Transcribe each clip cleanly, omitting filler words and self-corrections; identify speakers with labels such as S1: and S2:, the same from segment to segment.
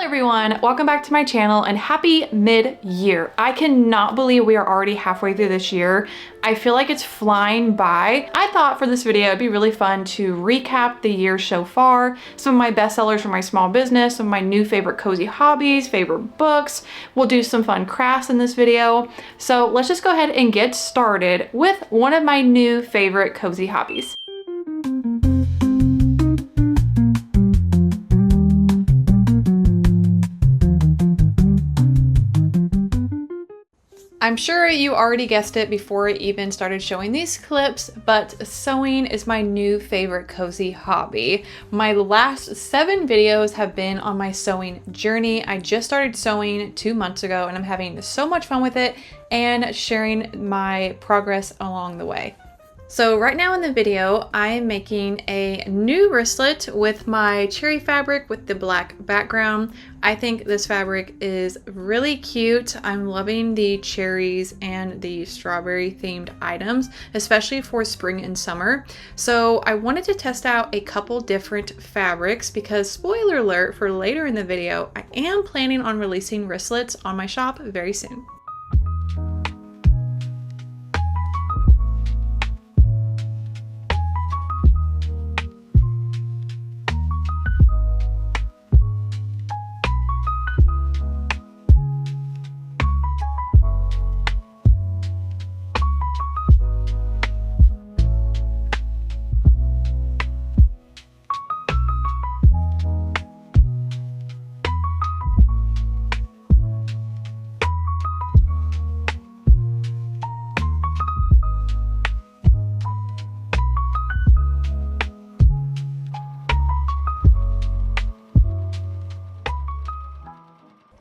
S1: everyone, welcome back to my channel and happy mid-year. I cannot believe we are already halfway through this year. I feel like it's flying by. I thought for this video it'd be really fun to recap the year so far, some of my bestsellers from my small business, some of my new favorite cozy hobbies, favorite books. We'll do some fun crafts in this video. So let's just go ahead and get started with one of my new favorite cozy hobbies. I'm sure you already guessed it before I even started showing these clips, but sewing is my new favorite cozy hobby. My last 7 videos have been on my sewing journey. I just started sewing 2 months ago and I'm having so much fun with it and sharing my progress along the way. So right now in the video, I'm making a new wristlet with my cherry fabric with the black background. I think this fabric is really cute. I'm loving the cherries and the strawberry themed items, especially for spring and summer. So I wanted to test out a couple different fabrics because, spoiler alert, for later in the video, I am planning on releasing wristlets on my shop very soon.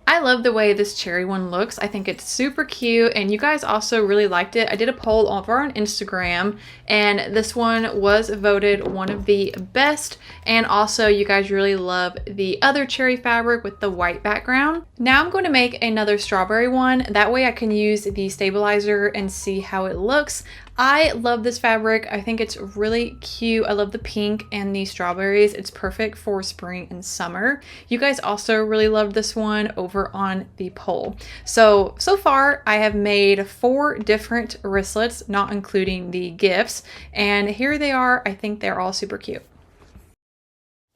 S1: I love the way this cherry one looks. I think it's super cute and you guys also really liked it. I did a poll over on Instagram and this one was voted one of the best, and also you guys really love the other cherry fabric with the white background. Now I'm going to make another strawberry one. That way I can use the stabilizer and see how it looks. I love this fabric. I think it's really cute. I love the pink and the strawberries. It's perfect for spring and summer. You guys also really loved this one over on the poll. So far I have made 4 different wristlets, not including the gifts. And here they are. I think they're all super cute.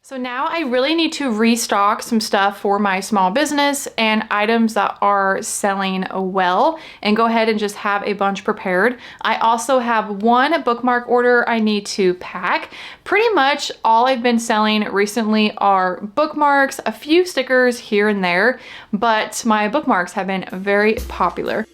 S1: So now I really need to restock some stuff for my small business and items that are selling well and go ahead and just have a bunch prepared. I also have one bookmark order I need to pack. Pretty much all I've been selling recently are bookmarks, a few stickers here and there, but my bookmarks have been very popular.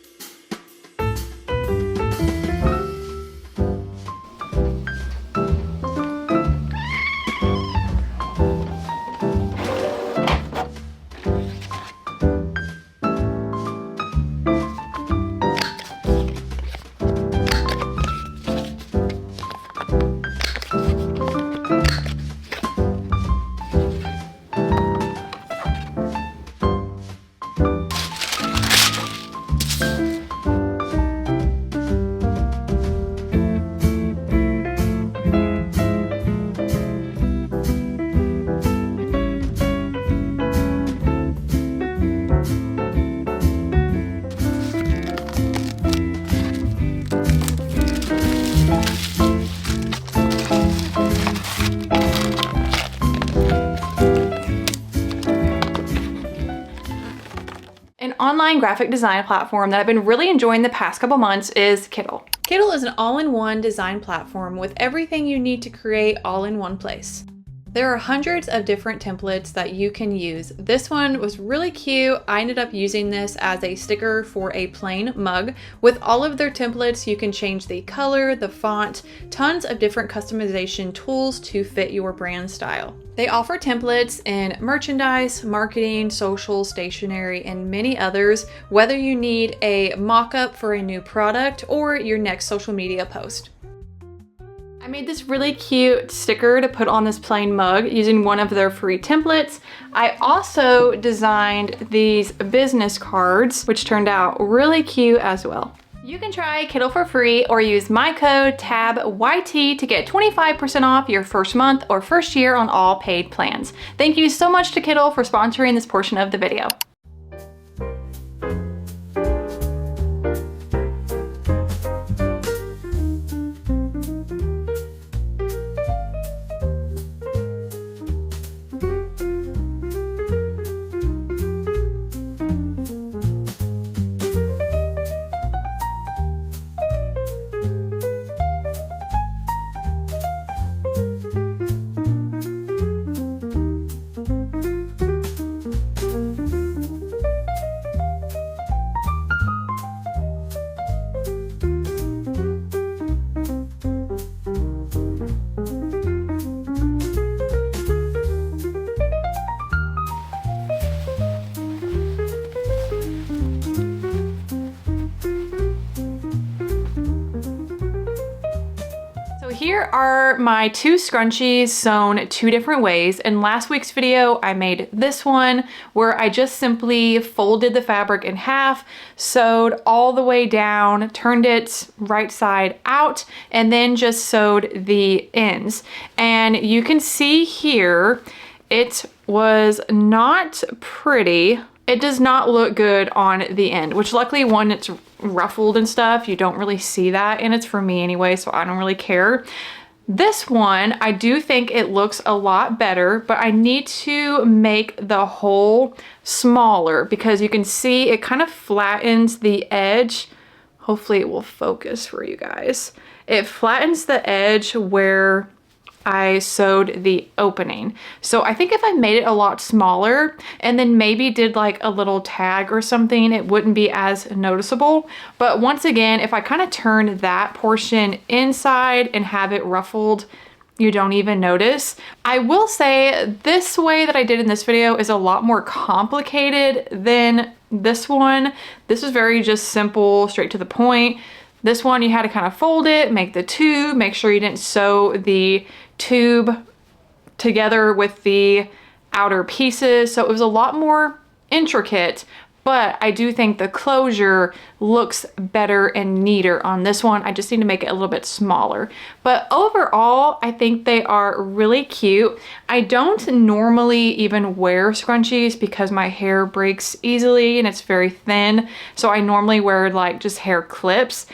S1: Online graphic design platform that I've been really enjoying the past couple months is Kittl. Kittl is an all-in-one design platform with everything you need to create all in one place. There are hundreds of different templates that you can use. This one was really cute. I ended up using this as a sticker for a plain mug. With all of their templates, you can change the color, the font, tons of different customization tools to fit your brand style. They offer templates in merchandise, marketing, social, stationery, and many others, whether you need a mock-up for a new product or your next social media post. I made this really cute sticker to put on this plain mug using one of their free templates. I also designed these business cards, which turned out really cute as well. You can try Kittl for free or use my code TABYT to get 25% off your first month or first year on all paid plans. Thank you so much to Kittl for sponsoring this portion of the video. Here are my two scrunchies sewn two different ways. In last week's video, I made this one where I just simply folded the fabric in half, sewed all the way down, turned it right side out, and then just sewed the ends. And you can see here, it was not pretty. It does not look good on the end, which luckily when it's ruffled and stuff, you don't really see that, and it's for me anyway, so I don't really care. This one, I do think it looks a lot better, but I need to make the hole smaller because you can see it kind of flattens the edge. Hopefully it will focus for you guys. It flattens the edge where I sewed the opening. So I think if I made it a lot smaller and then maybe did like a little tag or something, it wouldn't be as noticeable. But once again, if I kind of turn that portion inside and have it ruffled, you don't even notice. I will say this way that I did in this video is a lot more complicated than this one. This is very just simple, straight to the point. This one you had to kind of fold it, make the tube, make sure you didn't sew the tube together with the outer pieces. So it was a lot more intricate, but I do think the closure looks better and neater on this one. I just need to make it a little bit smaller. But overall, I think they are really cute. I don't normally even wear scrunchies because my hair breaks easily and it's very thin. So I normally wear like just hair clips,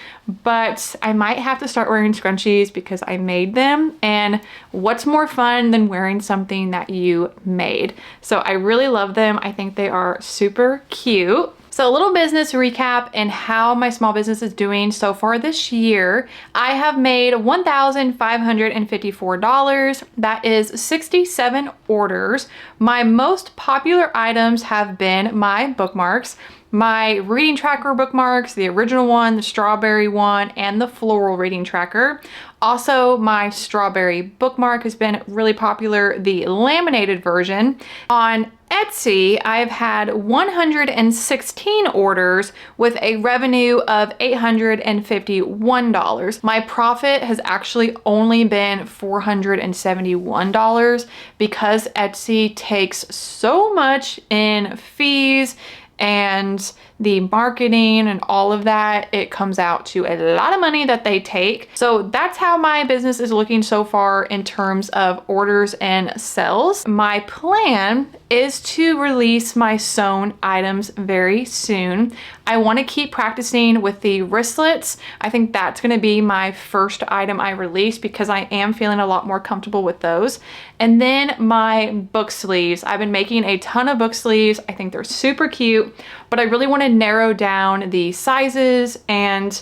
S1: but I might have to start wearing scrunchies because I made them. And what's more fun than wearing something that you made? So I really love them. I think they are super cute. So a little business recap and how my small business is doing so far this year. I have made $1,554. That is 67 orders. My most popular items have been my bookmarks, my reading tracker bookmarks, the original one, the strawberry one, and the floral reading tracker. Also, my strawberry bookmark has been really popular, the laminated version. On Etsy, I've had 116 orders with a revenue of $851. My profit has actually only been $471 because Etsy takes so much in fees and the marketing and all of that. It comes out to a lot of money that they take. So that's how my business is looking so far in terms of orders and sales. My plan is to release my sewn items very soon. I want to keep practicing with the wristlets. I think that's going to be my first item I release because I am feeling a lot more comfortable with those. And then my book sleeves. I've been making a ton of book sleeves. I think they're super cute, but I really want to narrow down the sizes and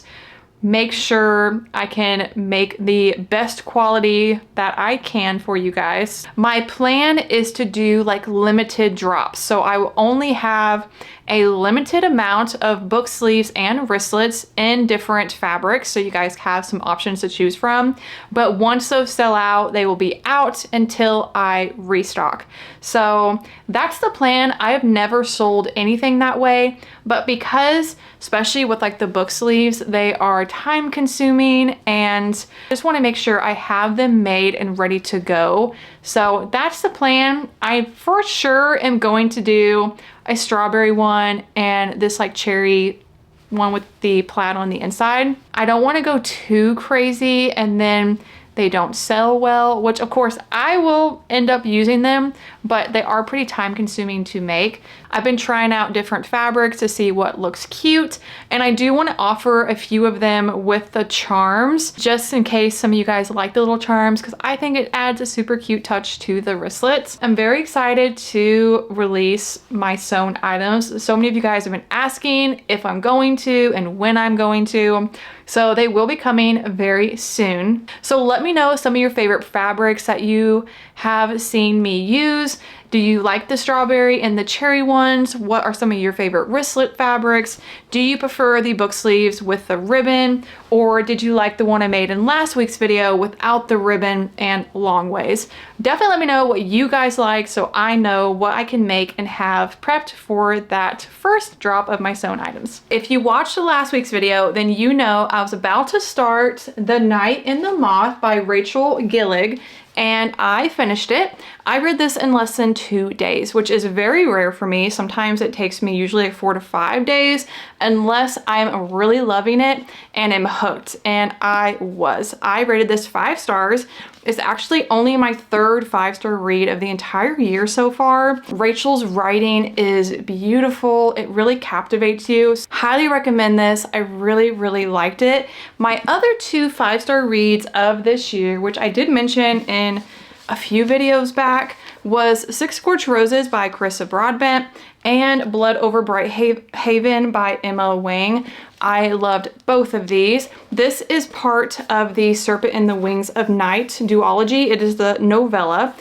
S1: make sure I can make the best quality that I can for you guys. My plan is to do like limited drops. So I will only have a limited amount of book sleeves and wristlets in different fabrics, so you guys have some options to choose from. But once those sell out, they will be out until I restock. So that's the plan. I have never sold anything that way, but because, especially with like the book sleeves, they are time consuming and I just want to make sure I have them made and ready to go. So that's the plan. I for sure am going to do a strawberry one and this like cherry one with the plaid on the inside. I don't want to go too crazy and then they don't sell well, which of course I will end up using them, but they are pretty time consuming to make. I've been trying out different fabrics to see what looks cute, and I do want to offer a few of them with the charms, just in case some of you guys like the little charms, because I think it adds a super cute touch to the wristlets. I'm very excited to release my sewn items. So many of you guys have been asking if I'm going to and when I'm going to. So they will be coming very soon. So let me know some of your favorite fabrics that you have seen me use. Do you like the strawberry and the cherry ones? What are some of your favorite wristlet fabrics? Do you prefer the book sleeves with the ribbon? Or did you like the one I made in last week's video without the ribbon and long ways? Definitely let me know what you guys like so I know what I can make and have prepped for that first drop of my sewn items. If you watched the last week's video, then you know I was about to start The Night in the Moth by Rachel Gillig, and I finished it. I read this in less than 2 days, which is very rare for me. Sometimes it takes me usually like 4 to 5 days, unless I'm really loving it and am hooked, and I was. I rated this 5 stars. It's actually only my 3rd 5-star read of the entire year so far. Rachel's writing is beautiful. It really captivates you. Highly recommend this. I really, really liked it. My other 2 5-star reads of this year, which I did mention in a few videos back, was Six Scorched Roses by Carissa Broadbent and Blood Over Bright Haven by Emma Wang. I loved both of these. This is part of the Serpent in the Wings of Night duology. It is the novella.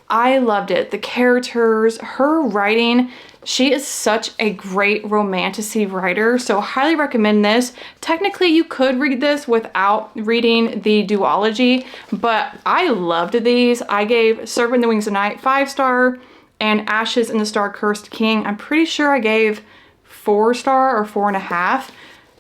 S1: I loved it. The characters, her writing, she is such a great romantasy writer, so highly recommend this. Technically, you could read this without reading the duology, but I loved these. I gave Serpent in the Wings of Night 5-star and Ashes in the Star-Cursed King, I'm pretty sure I gave 4-star or 4.5.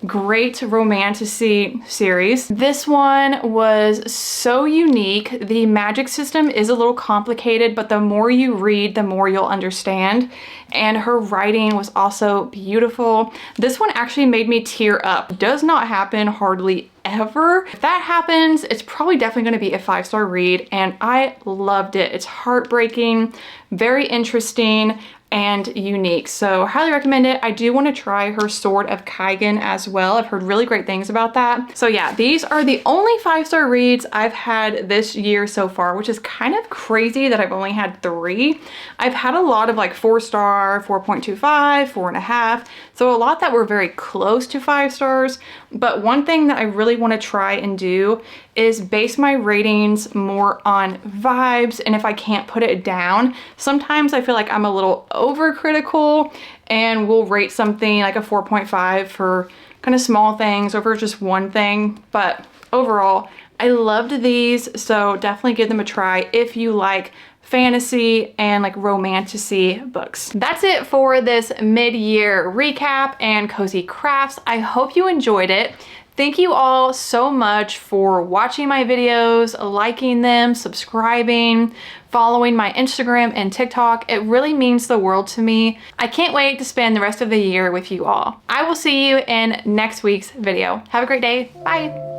S1: Great romantasy series. This one was so unique. The magic system is a little complicated, but the more you read, the more you'll understand. And her writing was also beautiful. This one actually made me tear up. Does not happen hardly ever. If that happens, it's probably definitely going to be a 5-star read, and I loved it. It's heartbreaking, very interesting, and unique, so highly recommend it. I do want to try her Sword of Kaigen as well. I've heard really great things about that. So yeah, these are the only 5-star reads I've had this year so far, which is kind of crazy that I've only had 3. I've had a lot of like 4-star, 4.25, 4.5, so a lot that were very close to 5 stars. But one thing that I really want to try and do is base my ratings more on vibes, and if I can't put it down, sometimes I feel like I'm a little overcritical and will rate something like a 4.5 for kind of small things over just one thing. But overall, I loved these, so definitely give them a try if you like fantasy and like romantasy books. That's it for this mid-year recap and cozy crafts. I hope you enjoyed it. Thank you all so much for watching my videos, liking them, subscribing, following my Instagram and TikTok. It really means the world to me. I can't wait to spend the rest of the year with you all. I will see you in next week's video. Have a great day. Bye.